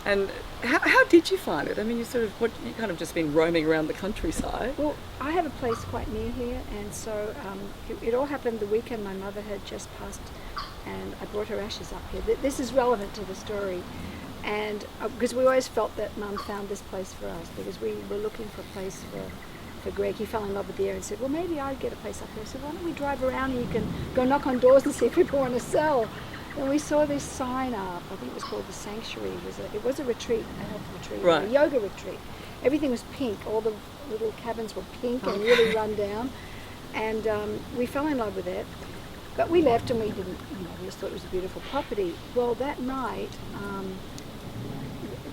And how did you find it? I mean, you kind of just been roaming around the countryside. Well, I have a place quite near here, and so it all happened the weekend my mother had just passed, and I brought her ashes up here. This is relevant to the story, and because we always felt that Mum found this place for us, because we were looking for a place for Greg. He fell in love with the area and said, well, maybe I'd get a place up here. I said, why don't we drive around and you can go knock on doors and see if people want to sell. And we saw this sign up. I think it was called the Sanctuary. It was a retreat, a health retreat, right. A yoga retreat. Everything was pink. All the little cabins were pink and really run down. And we fell in love with it. But we left and we didn't, we just thought it was a beautiful property. Well, that night,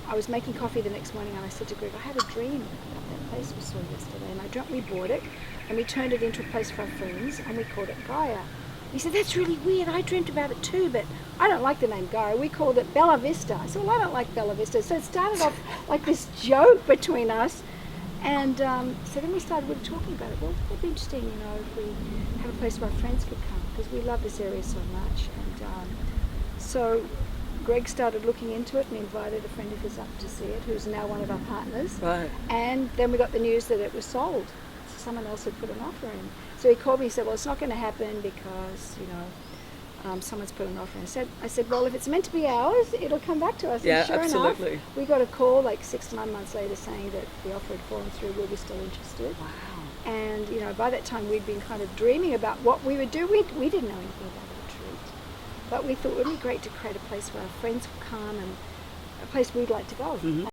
I was making coffee the next morning and I said to Greg, I had a dream about that place we saw yesterday. And we bought it and we turned it into a place for our friends and we called it Gaia. He said, that's really weird. I dreamt about it too, but I don't like the name Gaia. We called it Bella Vista. I said, well, I don't like Bella Vista. So it started off like this joke between us. And so then we started really talking about it. Well, it would be interesting, if we have a place where our friends could come, because we love this area so much. And so Greg started looking into it and invited a friend of his up to see it, who's now one of our partners. Right. And then we got the news that it was sold. Someone else had put an offer in. So he called me and said, well, it's not going to happen because, someone's put an offer in. I said, well, if it's meant to be ours, it'll come back to us. Yeah, and sure absolutely. enough, we got a call like 6 to 9 months later saying that the offer had fallen through. We were still interested. Wow. And, by that time we'd been kind of dreaming about what we would do. We didn't know anything about a retreat. But we thought it would be great to create a place where our friends would come and a place we'd like to go. Mm-hmm.